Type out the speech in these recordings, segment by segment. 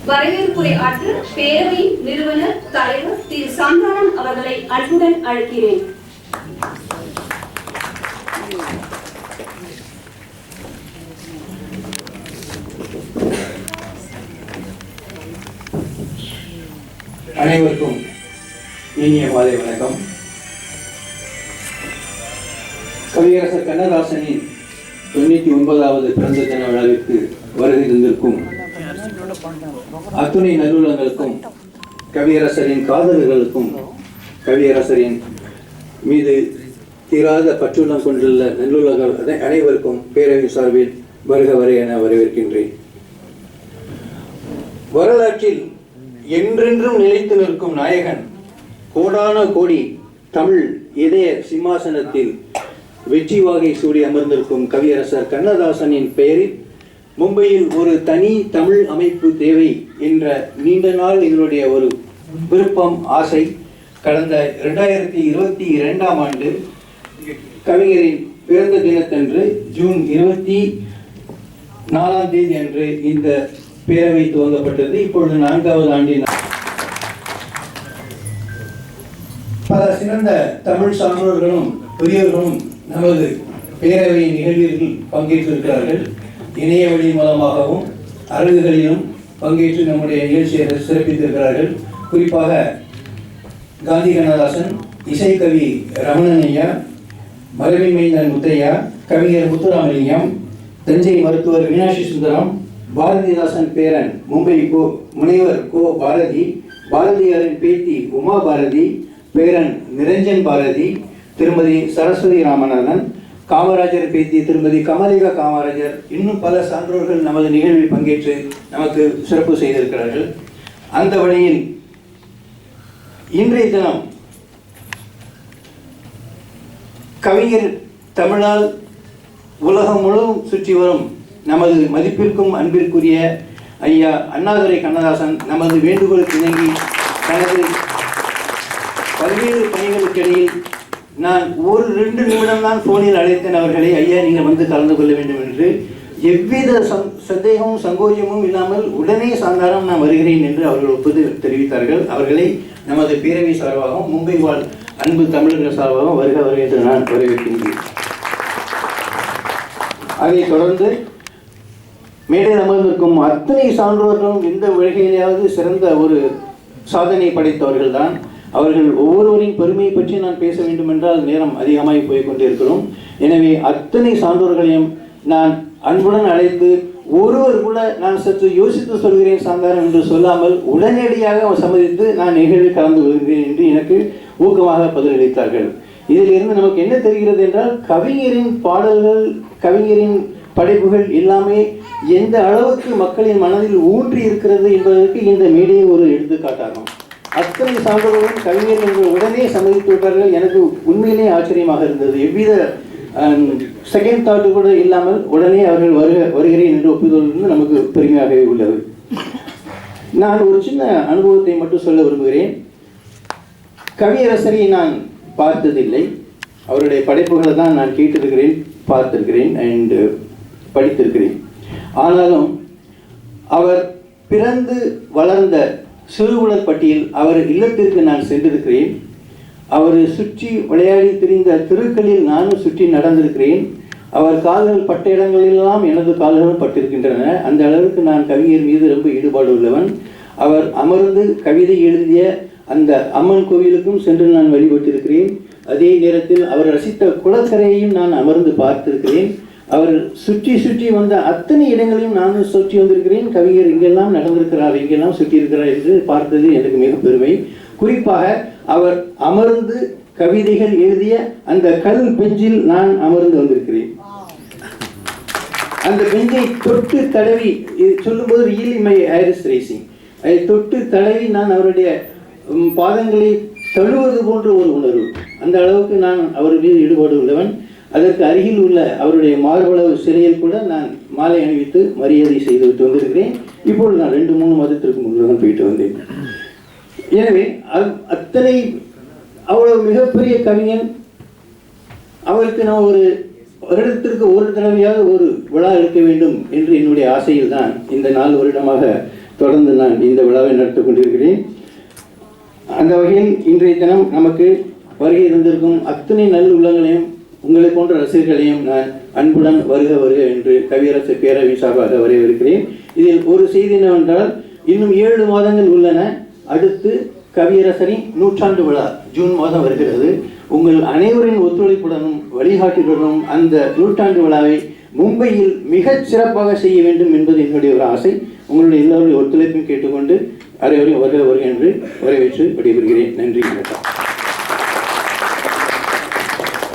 வரவேற்புரை ஆற்ற பேரவை நிறுவனர் தலைவர் திரு சந்தானம் அவர்களை அன்புடன் அழைக்கிறேன். அனைவருக்கும் இனிய மாலை வணக்கம். கவியரசர் கண்ணதாசனின் 99வது பிறந்த தின விழாவிற்கு வருகை தந்திருக்கும் அத்துணை நல்லுள்ளங்களுக்கும், கவியரசரின் காதலர்களுக்கும், கவியரசரின் மீது தீராத பற்றுள்ளம் கொண்டுள்ள நல்லுள்ளங்கள் அனைவருக்கும் பேரவை சார்பில் வருக வரை என வரவேற்கின்றேன். வரலாற்றில் என்றென்றும் நிலைத்து நிற்கும் நாயகன், கோடான கோடி தமிழ் இதய சிம்மாசனத்தில் வெற்றி வாகை சூடி அமர்ந்திருக்கும் கவியரசர் கண்ணதாசனின் பெயரில் மும்பையில் ஒரு தனி தமிழ் அமைப்பு தேவை என்ற நீண்ட நாள் எங்களுடைய ஒரு விருப்பம், ஆசை கடந்த 2022ஆம் ஆண்டு கவிஞரின் பிறந்த தினத்தன்று ஜூன் 24ஆம் தேதி அன்று இந்த பேரவை துவங்கப்பட்டது. இப்பொழுது 4வது ஆண்டின் பல சிறந்த தமிழ் சான்றோர்களும் பெரியவர்களும் நமது பேரவை நிகழ்வில் பங்கேற்றிருக்கிறார்கள். இணைய வழி மூலமாகவும் அரங்குகளிலும் பங்கேற்று நம்முடைய நிகழ்ச்சியை சிறப்பித்திருக்கிறார்கள். குறிப்பாக காந்தி கண்ணதாசன், இசைக்கவி ரமணன் ஐயா, மரபின் மைந்தன் முத்தையா, கவிஞர் முத்துராமலிங்கம், தஞ்சை மருத்துவர் மீனாட்சி சுந்தரம், பாரதிதாசன் பேரன் மும்பை முனைவர் கோ பாரதி, பாரதியாரின் பேத்தி உமா பாரதி, பேரன் நிரஞ்சன் பாரதி, திருமதி சரஸ்வதி ராமநாதன், காமராஜர் பேத்தி திருமதி கமலிகா காமராஜர், இன்னும் பல சான்றோர்கள் நமது நிகழ்வில் பங்கேற்று நமக்கு சிறப்பு செய்திருக்கிறார்கள். அந்த வழியில் இன்றைய தினம் கவிஞர் தமிழால் உலகம் முழுவதும் சுற்றி வரும் நமது மதிப்பிற்கும் அன்பிற்குரிய ஐயா அண்ணாதுரை கண்ணதாசன் நமது வேண்டுகோளுக்கு இணங்கி தனது பல்வேறு பணிகளுக்கிடையில் நான் 1-2 நிமிடம் தான் போனில் அழைத்தேன் அவர்களை. ஐயா, நீங்கள் வந்து கலந்து கொள்ள வேண்டும் என்று. எவ்வித சந்தேகமும் சங்கோஜமும் இல்லாமல் உடனே சாயங்காலம் நான் வருகிறேன் என்று அவர்கள் ஒப்புதல் தெரிவித்தார்கள். அவர்களை நமது பேரவை சார்பாகவும் மும்பை வாழ் அன்பு தமிழர்கள் சார்பாகவும் வருக என்று நான் வரவேற்கின்றேன். அதைத் தொடர்ந்து மேடையில் அமர்ந்திருக்கும் அத்தனை சான்றோர்களும் எந்த வகையிலாவது சிறந்த ஒரு சாதனை படைத்தவர்கள் தான். அவர்கள் ஒவ்வொருவரின் பெருமையை பற்றி நான் பேச வேண்டும் என்றால் நேரம் அதிகமாகி போய் கொண்டிருக்கிறோம். எனவே அத்தனை சான்றோர்களையும் நான் அன்புடன் அழைத்து, ஒருவர் கூட நான் சற்று யோசித்து சொல்கிறேன் சாந்தாரம் என்று சொல்லாமல் உடனடியாக சம்மதித்து நான் நிகழ்வில் கலந்து கொள்கிறேன் என்று எனக்கு ஊக்கமாக பதிலளித்தார்கள். இதிலிருந்து நமக்கு என்ன தெரிகிறது என்றால், கவிஞரின் பாடல்கள், கவிஞரின் படைப்புகள் எல்லாமே எந்த அளவுக்கு மக்களின் மனதில் ஊன்றி இருக்கிறது என்பதற்கு இந்த மேடையை ஒரு எடுத்துக்காட்டாகும். அத்தனை சான்றோர்களும் கவிஞர் என்று உடனே சம்மதித்து விட்டார்கள். எனக்கு உண்மையிலே ஆச்சரியமாக இருந்தது. எவ்வித செகண்ட் தாட்டு கூட இல்லாமல் உடனே அவர்கள் வருகிறேன் என்று ஒப்புதல் நமக்கு பெருமையாகவே உள்ளது. நான் ஒரு சின்ன அனுபவத்தை மட்டும் சொல்ல விரும்புகிறேன். கவியரசரை நான் பார்த்ததில்லை. அவருடைய படைப்புகளை தான் நான் கேட்டிருக்கிறேன், பார்த்திருக்கிறேன் அண்ட் படித்திருக்கிறேன். ஆனாலும் அவர் பிறந்து வளர்ந்த சிறுகுளர் பட்டியில் அவர் இல்லத்திற்கு நான் சென்றிருக்கிறேன். அவர் சுற்றி விளையாடி திரிந்த தெருக்களில் நானும் சுற்றி நடந்திருக்கிறேன். அவர் கால்கள் பட்ட இடங்களெல்லாம் எனது கால்களும் பட்டிருக்கின்றன. அந்த அளவுக்கு நான் கவிஞர் மீது ரொம்ப ஈடுபாடு உள்ளவன். அவர் அமர்ந்து கவிதை எழுதிய அந்த அம்மன் கோவிலுக்கும் சென்று நான் வழிபட்டிருக்கிறேன். அதே நேரத்தில் அவர் ரசித்த குளக்கரையையும் நான் அமர்ந்து பார்த்திருக்கிறேன். அவர் சுற்றி சுற்றி வந்த அத்தனை இடங்களையும் நானும் சுற்றி வந்திருக்கிறேன். கவிஞர் இங்கெல்லாம் நடந்திருக்கிறார், இங்கெல்லாம் சுற்றி இருக்கிறார் என்று பார்த்தது எனக்கு மிக பெருமை. குறிப்பாக அவர் அமர்ந்து கவிதைகள் எழுதிய அந்த கல் பெஞ்சில் நான் அமர்ந்து வந்திருக்கிறேன். அந்த பெஞ்சை தொட்டு தடவி சொல்லும்போது ரியலி மை ஐரிஸ் ரேசிங், அதை தொட்டு தடவி நான் அவருடைய பாதங்களை தழுவது போன்ற ஒரு உணர்வு. அந்த அளவுக்கு நான் அவர் மீது ஈடுபாடு உள்ளவன். அதற்கு அருகில் உள்ள அவருடைய மார்பளவு சிலையில் கூட நான் மாலை அணிவித்து மரியாதை செய்து விட்டு வந்திருக்கிறேன். இப்பொழுது நான் 2-3 மாதத்திற்கு முன்பு தான் போயிட்டு வந்தேன். எனவே அத்தனை அவ்வளவு மிகப்பெரிய கவிஞன், அவருக்கு நான் ஒரு வருடத்திற்கு ஒரு தடவையாவது ஒரு விழா எடுக்க வேண்டும் என்று என்னுடைய ஆசையில் தான் இந்த 4 வருடமாக தொடர்ந்து நான் இந்த விழாவை நடத்திக் கொண்டிருக்கிறேன். அந்த வகையில் இன்றைய தினம் நமக்கு வருகை தந்திருக்கும் அத்தனை நல்ல உள்ளங்களையும் உங்களை போன்ற ரசிகர்களையும் நான் அன்புடன் வருக வருக என்று கவியரசர் பேரவை சார்பாக வரவேற்கிறேன். இதில் ஒரு செய்தி என்னவென்றால், இன்னும் 7 மாதங்கள் உள்ளன. அடுத்து கவியரசரின் 100ஆண்டு விழா ஜூன் மாதம் வருகிறது. உங்கள் அனைவரின் ஒத்துழைப்புடனும் வழிகாட்டுடனும் அந்த 100ஆண்டு விழாவை மும்பையில் மிகச் சிறப்பாக செய்ய வேண்டும் என்பது என்னுடைய ஒரு ஆசை. உங்களுடைய எல்லோருடைய ஒத்துழைப்பையும் கேட்டுக்கொண்டு அனைவரையும் வருக வருக என்று வரவேற்று விடைபெறுகிறேன். நன்றி, வணக்கம்.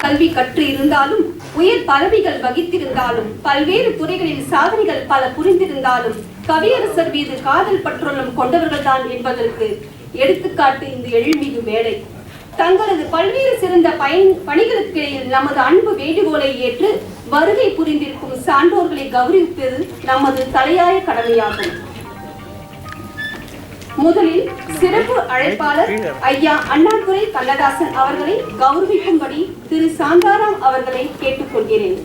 கல்வி கற்று இருந்தாலும், உயர் பதவிகள் வகித்திருந்தாலும், பல்வேறு துறைகளில் சாதனைகள் பல புரிந்திருந்தாலும் கவியரசர் மீது காதல் பற்றுள்ளம் கொண்டவர்கள் தான் என்பதற்கு எடுத்துக்காட்டு இந்த எழில்மிகு மேடை. தங்களது பல்வேறு சிறந்த பணிகளுக்கிடையில் நமது அன்பு வேண்டுகோளை ஏற்று வருகை புரிந்திருக்கும் சான்றோர்களை கௌரவிப்பது நமது தலையாய கடமையாகும். முதலில் சிறப்பு அழைப்பாளர் ஐயா அண்ணாதுரை கண்ணதாசன் அவர்களை கௌரவிக்கும்படி திரு சாந்தாராம் அவர்களை கேட்டுக்கொள்கிறேன்.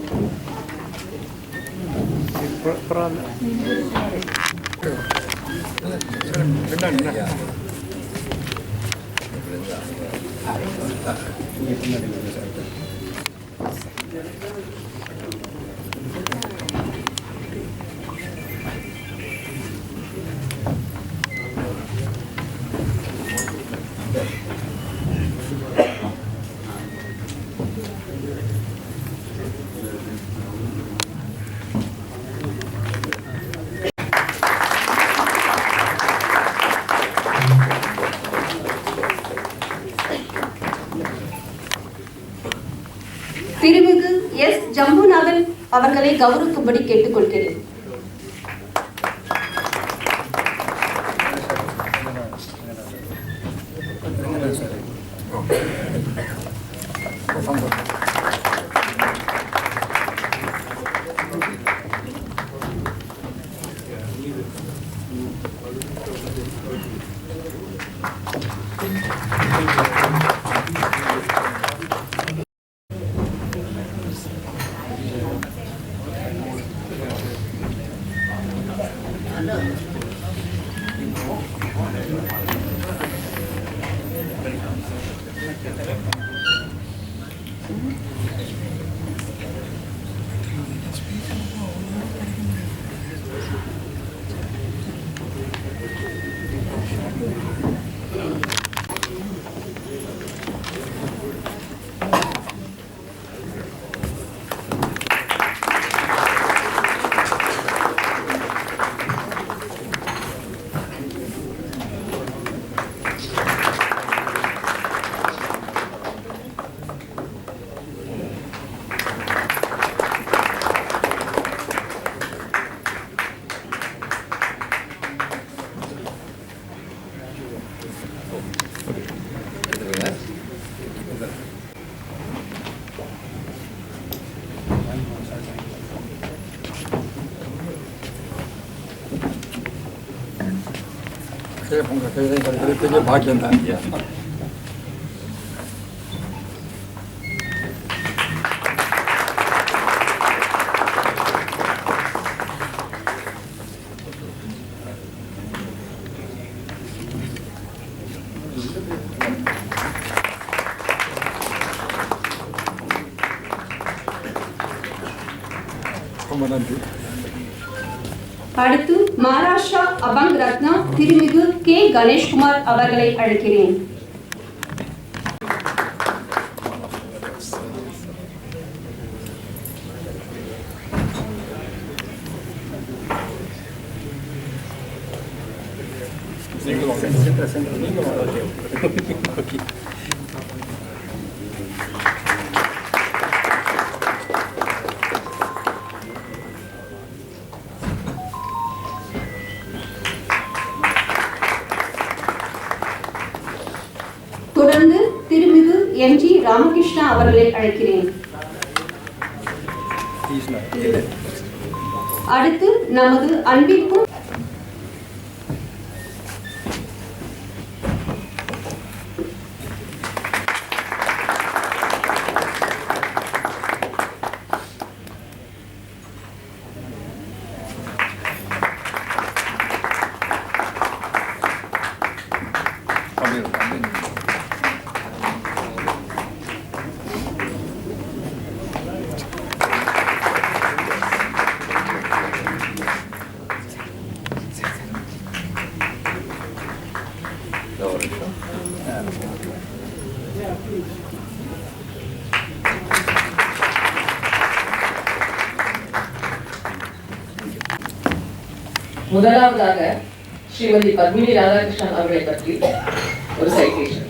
திருமிகு எஸ் ஜம்புநாதன் அவர்களை கௌரவிக்கும்படி கேட்டுக்கொள்கிறேன். பெரிய பாக்கியம் தான். ரொம்ப நன்றி. அடுத்து மகாராஷ்டிரா அபங் ரத்னா திருமிகு கே கணேஷ்குமார் அவர்களை அழைக்கிறேன். தொடர்ந்து திருமிகு எம்.ஜி. ராமகிருஷ்ணா அவர்களை அழைக்கிறேன். அடுத்து நமது அன்பிற்கும் முதலாவதாக ஸ்ரீமதி பத்மினி ராதாகிருஷ்ணன் அவர்களை பற்றி ஒரு citation.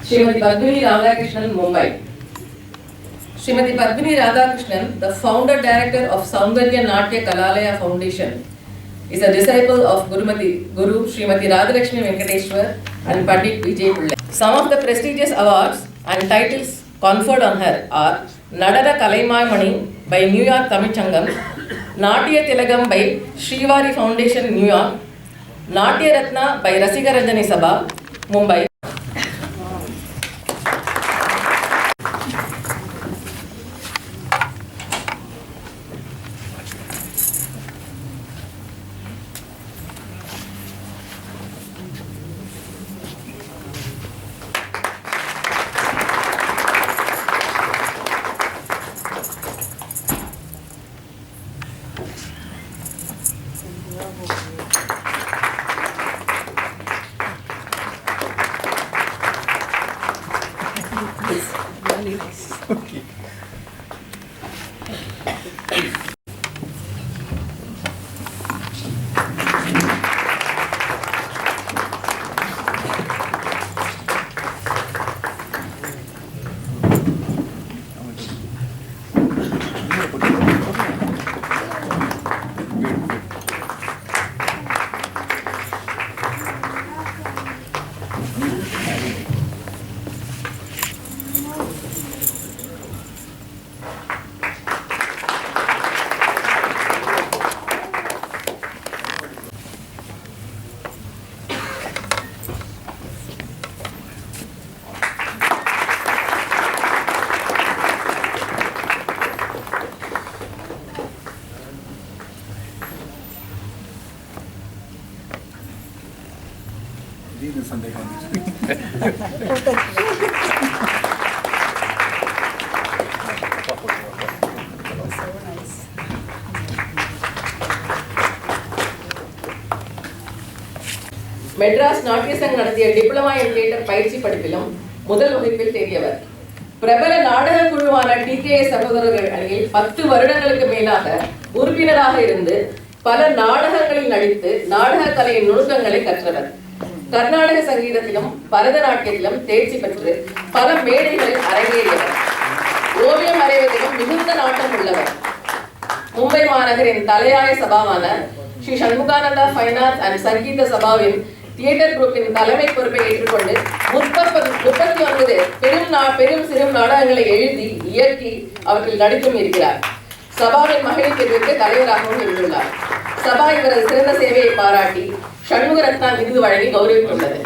Srimati Padmini Radhakrishnan, Mumbai. Srimati Padmini Radhakrishnan, the founder director of Saundarya Natya Kalalaya Foundation, is a disciple of Guru Srimati Radhalakshmi Venkateshwar and Pandit Vijay Pillai. Some of the prestigious awards and titles conferred on her are Nadara Kalaimani by New York Tamil Sangam, Natya Tilagam by Srivari Foundation, New York, Natya Ratna by Rasika Ranjani Sabha, Mumbai. Madras நாட்டிய சங்கம் நடத்திய diploma in theatre பயிற்சி படிப்பிலும் முதல் வகுப்பில் தேறியவர். பிரபல நாடக குழுவான TKA சகோதரர்கள் அணியில் 10 வருடங்களுக்கு மேலாக உறுப்பினராக இருந்து பல நாடகங்களில் நடித்து நாடக கலையின் நுணுக்கங்களை கற்றவர். கர்நாடக சங்கீதத்திலும் பரதநாட்டியத்திலும் தேர்ச்சி பெற்று பல மேடைகளில் அரங்கேறியவர். ஓவியம் வரைவதிலும் மிகுந்த நாட்டம் உள்ளவர். மும்பை மாநகரின் தலையாய சபாவான Shri Shanmukhananda fine arts and Sangeetha சபாவின் தியேட்டர் குரூப்பின் தலைமை பொறுப்பை ஏற்றுக்கொண்டு 39 பெரும் சிறும் நாடகங்களை எழுதி இயக்கி அவற்றில் நடித்தும் இருக்கிறார். சபாவின் மகளிர் பிரிவுக்கு தலைவராகவும் இருந்துள்ளார். சபா இவரது சிறந்த சேவையை பாராட்டி சண்முக ரத்னா விருது வழங்கி கௌரவித்துள்ளது.